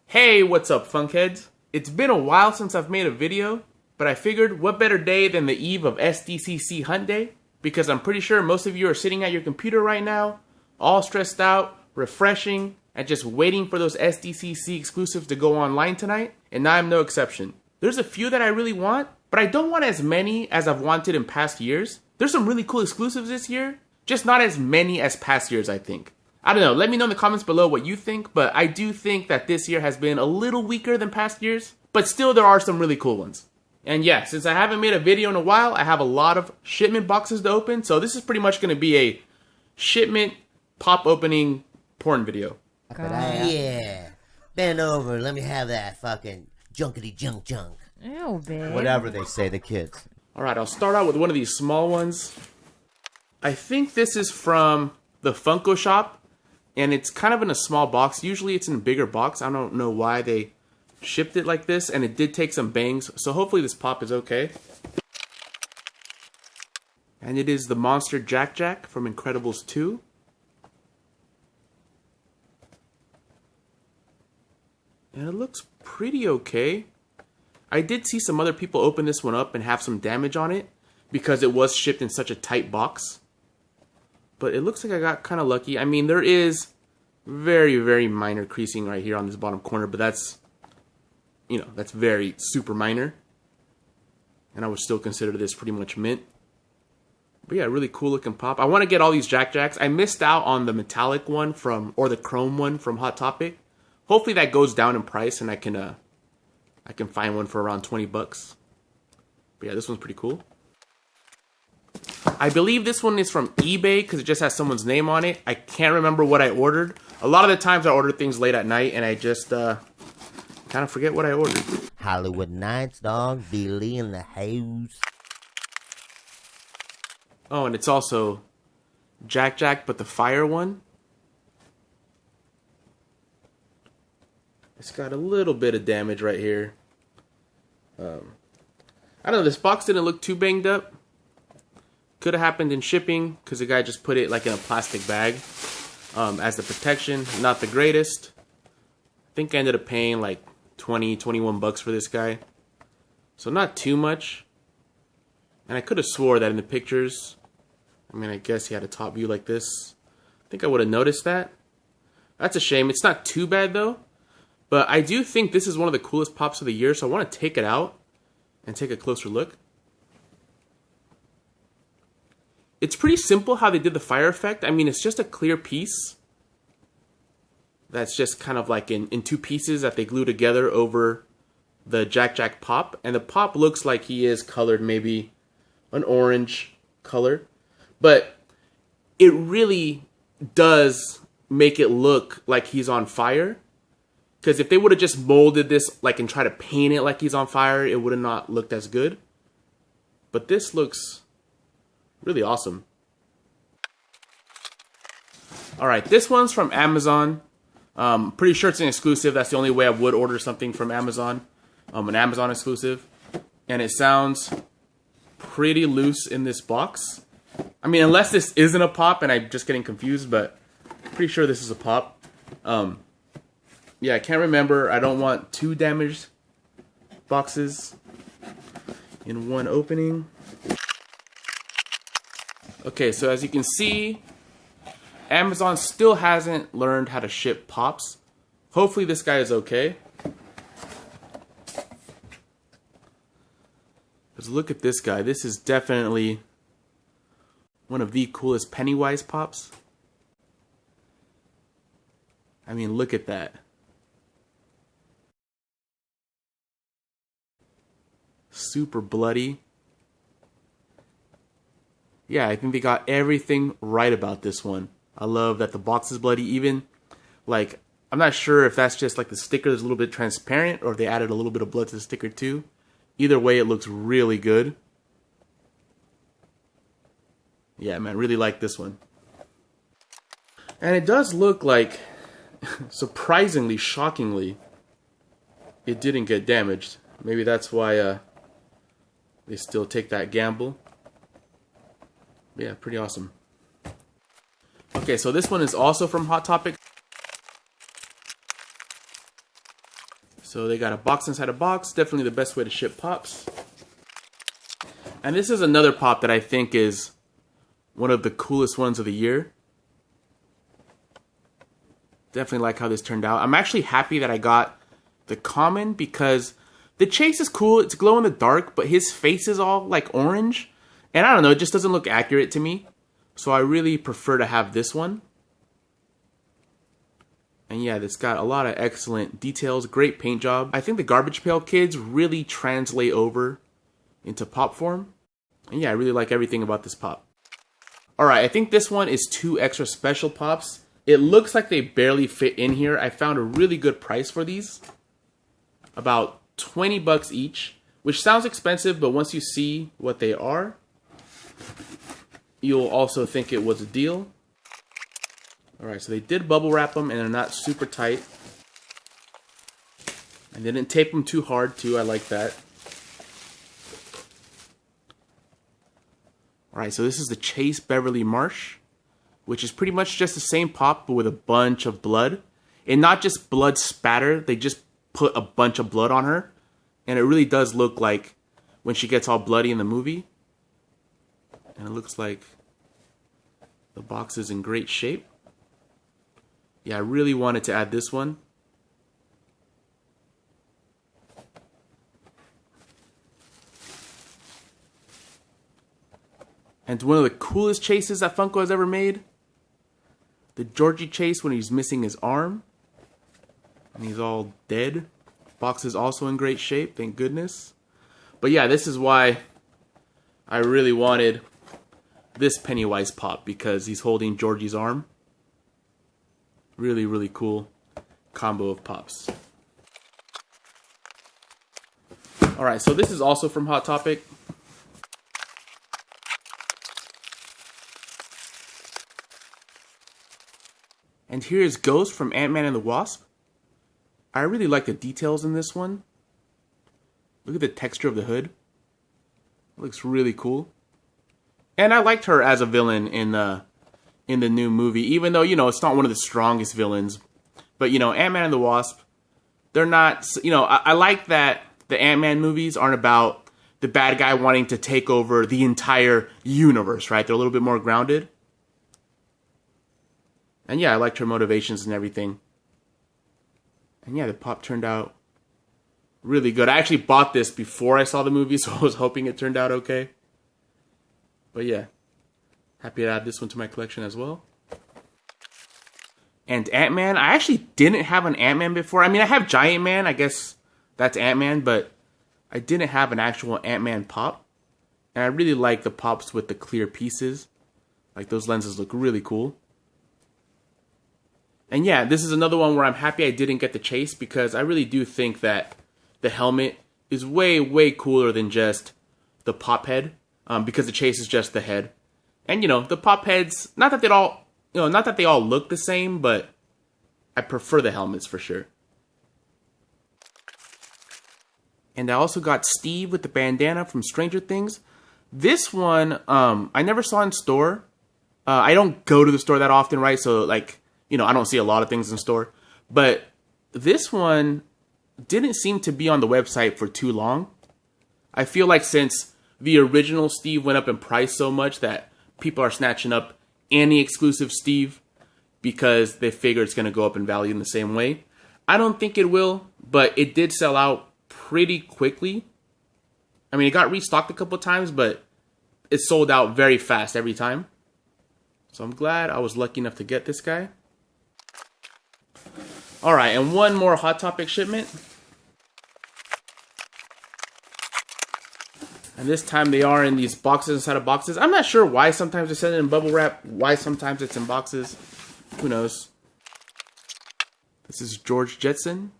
Hey, what's up, Funkheads? It's been a while since I've made a video, but I figured what better day than the eve of SDCC Hunt Day? Because I'm pretty sure most of you are sitting at your computer right now, all stressed out, refreshing, and just waiting for those SDCC exclusives to go online tonight, and I'm no exception. There's a few that I really want, but I don't want as many as I've wanted in past years. There's some really cool exclusives this year, just not as many as past years, I think. I don't know, let me know in the comments below what you think, but I do think that this year has been a little weaker than past years, but still there are some really cool ones. And yeah, since I haven't made a video in a while, I have a lot of shipment boxes to open, so this is pretty much going to be a shipment pop opening porn video. Yeah, bend over, let me have that fucking junkety junk. Ew, babe. Whatever they say, the kids. Alright, I'll start out with one of these small ones. I think this is from the Funko shop, and it's kind of in a small box. Usually it's in a bigger box. I don't know why they shipped it like this, and it did take some bangs, so hopefully this pop is okay. And it is the Monster Jack from Incredibles 2. And it looks pretty okay. I did see some other people open this one up and have some damage on it because it was shipped in such a tight box. But it looks like I got kind of lucky. I mean, there is very, very minor creasing right here on this bottom corner, but that's, you know, that's very super minor. And I would still consider this pretty much mint. But yeah, really cool looking pop. I want to get all these Jacks. I missed out on the metallic one from, or the chrome one from Hot Topic. Hopefully that goes down in price and I can find one for around 20 bucks. But yeah, this one's pretty cool. I believe this one is from eBay because it just has someone's name on it. I can't remember what I ordered. A lot of the times I order things late at night and I just kind of forget what I ordered. Hollywood Nights, dog. Billy in the house. Oh, and it's also Jack, but the fire one. It's got a little bit of damage right here. I don't know, this box didn't look too banged up. Could have happened in shipping because the guy just put it like in a plastic bag as the protection. Not the greatest. I think I ended up paying like 20, 21 bucks for this guy. So not too much. And I could have swore that in the pictures, I mean, I guess he had a top view like this. I think I would have noticed that. That's a shame. It's not too bad though. But I do think this is one of the coolest pops of the year, so I want to take it out and take a closer look. It's pretty simple how they did the fire effect. I mean, it's just a clear piece that's just kind of like in two pieces that they glue together over the Jack pop. And the pop looks like he is colored maybe an orange color. But it really does make it look like he's on fire. Because if they would have just molded this like and tried to paint it like he's on fire, it would have not looked as good. But this looks really awesome. Alright, this one's from Amazon. Pretty sure it's an exclusive. That's the only way I would order something from Amazon. An Amazon exclusive. And it sounds pretty loose in this box. I mean, unless this isn't a pop and I'm just getting confused, but pretty sure this is a pop. Yeah, I can't remember. I don't want two damaged boxes in one opening. Okay, so as you can see, Amazon still hasn't learned how to ship pops. Hopefully this guy is okay. Because look at this guy. This is definitely one of the coolest Pennywise pops. I mean, look at that. Super bloody. Yeah, I think they got everything right about this one. I love that the box is bloody. Even, like, I'm not sure if that's just like the sticker is a little bit transparent or if they added a little bit of blood to the sticker too. Either way, it looks really good. Yeah, man, really like this one. And it does look like, surprisingly, shockingly, it didn't get damaged. Maybe that's why they still take that gamble. Yeah, pretty awesome. Okay, so this one is also from Hot Topic. So they got a box inside a box. Definitely the best way to ship pops. And this is another pop that I think is one of the coolest ones of the year. Definitely like how this turned out. I'm actually happy that I got the common because the chase is cool. It's glow in the dark, but his face is all like orange. And I don't know, it just doesn't look accurate to me. So I really prefer to have this one. And yeah, it's got a lot of excellent details, great paint job. I think the Garbage Pail Kids really translate over into pop form. And yeah, I really like everything about this pop. Alright, I think this one is 2 extra special pops. It looks like they barely fit in here. I found a really good price for these. About 20 bucks each, which sounds expensive, but once you see what they are, you'll also think it was a deal. Alright, so they did bubble wrap them and they're not super tight. And they didn't tape them too hard too, I like that. Alright, so this is the Chase Beverly Marsh, which is pretty much just the same pop but with a bunch of blood. And not just blood spatter, they just put a bunch of blood on her. And it really does look like when she gets all bloody in the movie. And it looks like the box is in great shape. Yeah, I really wanted to add this one. And it's one of the coolest chases that Funko has ever made. The Georgie chase when he's missing his arm. And he's all dead. Box is also in great shape, thank goodness. But yeah, this is why I really wanted this Pennywise pop, because he's holding Georgie's arm. Really, really cool combo of pops. Alright, so this is also from Hot Topic. And here is Ghost from Ant-Man and the Wasp. I really like the details in this one. Look at the texture of the hood. It looks really cool. And I liked her as a villain in the new movie, even though, you know, it's not one of the strongest villains. But, you know, Ant-Man and the Wasp, they're not, you know, I like that the Ant-Man movies aren't about the bad guy wanting to take over the entire universe, right? They're a little bit more grounded. And yeah, I liked her motivations and everything. And yeah, the pop turned out really good. I actually bought this before I saw the movie, so I was hoping it turned out okay. But yeah, happy to add this one to my collection as well. And Ant-Man, I actually didn't have an Ant-Man before. I mean, I have Giant Man, I guess that's Ant-Man, but I didn't have an actual Ant-Man pop. And I really like the pops with the clear pieces. Like, those lenses look really cool. And yeah, this is another one where I'm happy I didn't get the chase, because I really do think that the helmet is way, way cooler than just the pop head, because the chase is just the head. And you know, the pop heads, not that they all look the same, but I prefer the helmets for sure. And I also got Steve with the bandana from Stranger Things. This one, I never saw in store. I don't go to the store that often, right? So like, you know, I don't see a lot of things in store. But this one didn't seem to be on the website for too long. I feel like since the original Steve went up in price so much that people are snatching up any exclusive Steve because they figure it's going to go up in value in the same way. I don't think it will, but it did sell out pretty quickly. I mean, it got restocked a couple times, but it sold out very fast every time. So I'm glad I was lucky enough to get this guy. Alright, and one more Hot Topic shipment. And this time they are in these boxes inside of boxes. I'm not sure why sometimes they send it in bubble wrap, why sometimes it's in boxes. Who knows? This is George Jetson.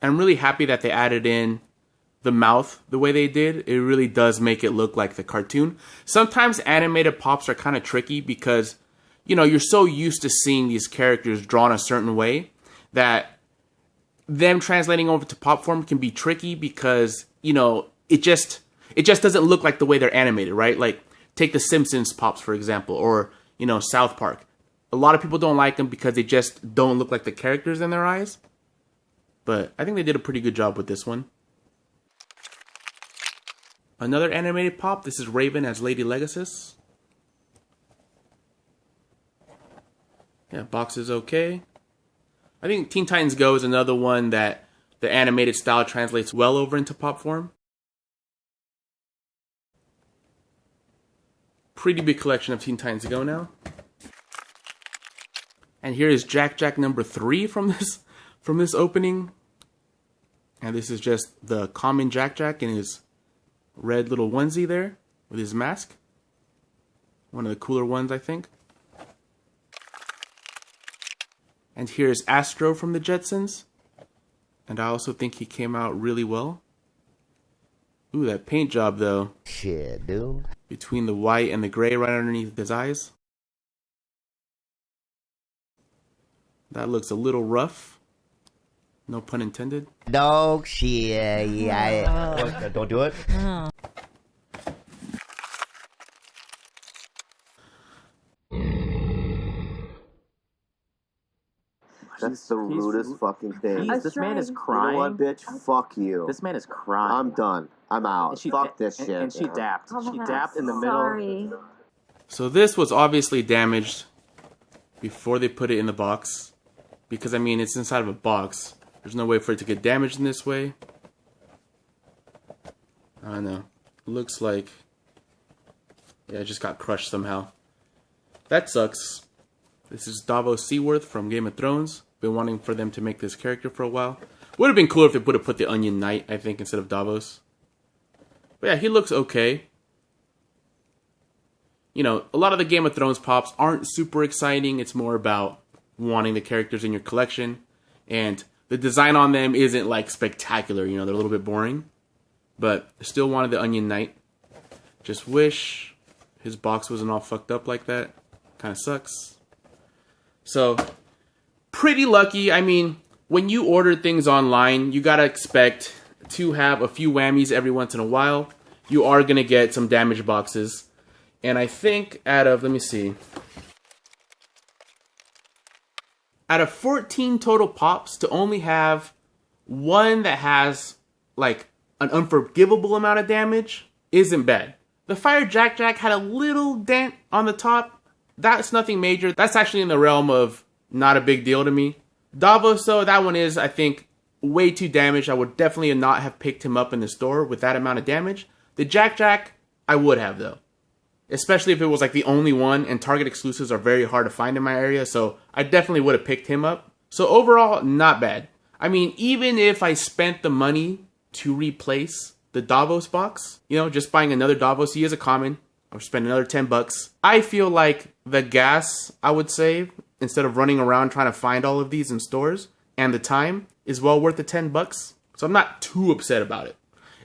And I'm really happy that they added in the mouth the way they did. It really does make it look like the cartoon. Sometimes animated pops are kind of tricky because, you know, you're so used to seeing these characters drawn a certain way that them translating over to pop form can be tricky because, you know, it just doesn't look like the way they're animated, right? Like, take the Simpsons pops, for example, or, South Park. A lot of people don't like them because they just don't look like the characters in their eyes. But I think they did a pretty good job with this one. Another animated pop. This is Raven as Lady Legacy. Yeah, box is okay. I think Teen Titans Go is another one that the animated style translates well over into pop form. Pretty big collection of Teen Titans Go now. And here is Jack Jack number 3 from this opening. And this is just the common Jack Jack in his red little onesie there with his mask. One of the cooler ones, I think. And here's Astro from the Jetsons. And I also think he came out really well. Ooh, that paint job though. Shit, dude. Between the white and the gray right underneath his eyes. That looks a little rough. No pun intended. Dog shit, yeah. Don't do it. That's the rudest fucking thing. This man is crying. You know what, bitch? Fuck you. This man is crying. I'm done. I'm out. Fuck this shit. And she dapped. She dapped in the Sorry. middle. So this was obviously damaged before they put it in the box. Because, I mean, it's inside of a box. There's no way for it to get damaged in this way. I don't know. Looks like... yeah, it just got crushed somehow. That sucks. This is Davos Seaworth from Game of Thrones. Been wanting for them to make this character for a while. Would have been cooler if they would have put the Onion Knight, I think, instead of Davos. But yeah, he looks okay. A lot of the Game of Thrones pops aren't super exciting. It's more about wanting the characters in your collection. And the design on them isn't, like, spectacular. They're a little bit boring. But I still wanted the Onion Knight. Just wish his box wasn't all fucked up like that. Kind of sucks. So, pretty lucky. I mean, when you order things online, you gotta expect to have a few whammies every once in a while. You are gonna get some damaged boxes. And I think out of 14 total pops, to only have one that has, like, an unforgivable amount of damage isn't bad. The Fire Jack Jack had a little dent on the top. That's nothing major. That's actually in the realm of not a big deal to me. Davos, though, that one is, I think, way too damaged. I would definitely not have picked him up in the store with that amount of damage. The Jack Jack, I would have, though. Especially if it was, like, the only one, and Target exclusives are very hard to find in my area, so I definitely would have picked him up. So overall, not bad. I mean, even if I spent the money to replace the Davos box, just buying another Davos, he is a common. I'll spend another $10. I feel like the gas I would save, instead of running around trying to find all of these in stores, and the time, is well worth the $10. So I'm not too upset about it.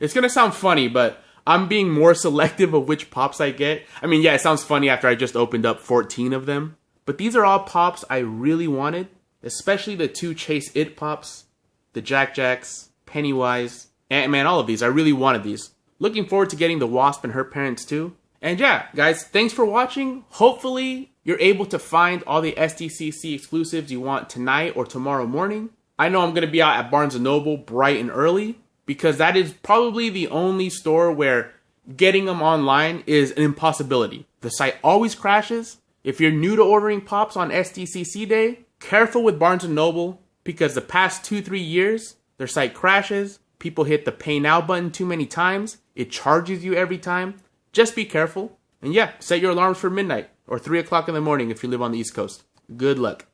It's going to sound funny, but I'm being more selective of which pops I get. I mean, yeah, it sounds funny after I just opened up 14 of them. But these are all pops I really wanted, especially the 2 Chase It pops, the Jack Jacks, Pennywise, Ant-Man, all of these. I really wanted these. Looking forward to getting the Wasp and her parents too. And yeah, guys, thanks for watching. Hopefully, you're able to find all the SDCC exclusives you want tonight or tomorrow morning. I know I'm going to be out at Barnes & Noble bright and early, because that is probably the only store where getting them online is an impossibility. The site always crashes. If you're new to ordering pops on SDCC day, careful with Barnes & Noble, because the past 2-3 years, their site crashes. People hit the pay now button too many times. It charges you every time. Just be careful. And yeah, set your alarms for midnight or 3 o'clock in the morning if you live on the East Coast. Good luck.